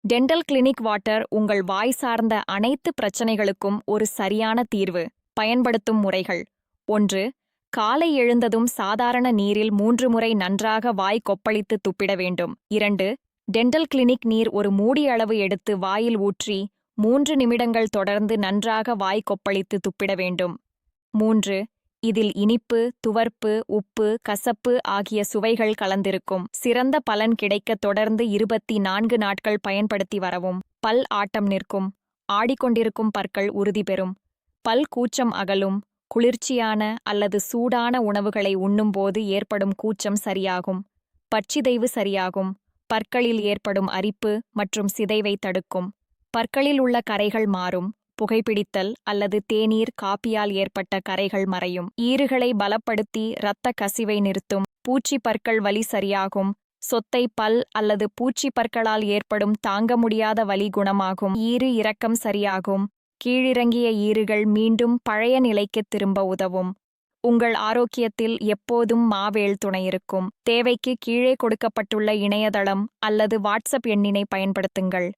Dental clinic water உங்கள் வாய் சார்ந்த அனைத்து பிரச்சனைகளுக்கும் ஒரு சரியான தீர்வு. பயன்படுத்தும் முறைகள்: 1. காலை எழுந்ததும் சாதாரண நீரில் 3 முறை நன்றாக வாய் கொப்பளித்து துப்பிட வேண்டும். 2. டென்டல் கிளினிக் நீர் ஒரு மூடி அளவு எடுத்து வாயில் ஊற்றி 3 நிமிடங்கள் தொடர்ந்து நன்றாக வாய் கொப்பளித்து துப்பிட வேண்டும். 3. இதில் இனிப்பு, துவர்ப்பு, உப்பு, கசப்பு ஆகிய சுவைகள் கலந்திருக்கும். சிறந்த பலன் கிடைக்க தொடர்ந்து 24 நாட்கள் பயன்படுத்தி வரவும். பல் ஆட்டம் நிற்கும். ஆடிக்கொண்டிருக்கும் பற்கள் உறுதி பெறும். பல் கூச்சம் அகலும். குளிர்ச்சியான அல்லது சூடான உணவுகளை உண்ணும்போது ஏற்படும் கூச்சம் சரியாகும். பற்சிதைவு சரியாகும். பற்களில் ஏற்படும் அரிப்பு மற்றும் சிதைவை தடுக்கும். பற்களில் உள்ள கரைகள் மாறும். புகைப்பிடித்தல் அல்லது தேநீர், காப்பியால் ஏற்பட்ட கரைகள் மறையும். ஈறுகளை பலப்படுத்தி இரத்த கசிவை நிறுத்தும். பூச்சி பற்கள் வலி சரியாகும். சொத்தை பல் அல்லது பூச்சி பற்களால் ஏற்படும் தாங்க முடியாத வலி குணமாகும். ஈறு இறக்கம் சரியாகும். கீழிறங்கிய ஈறுகள் மீண்டும் பழைய நிலைக்கு திரும்ப உதவும். உங்கள் ஆரோக்கியத்தில் எப்போதும் மாவேல் துணையிருக்கும். தேவைக்கு கீழே கொடுக்கப்பட்டுள்ள இணையதளம் அல்லது வாட்ஸ்அப் எண்ணினை பயன்படுத்துங்கள்.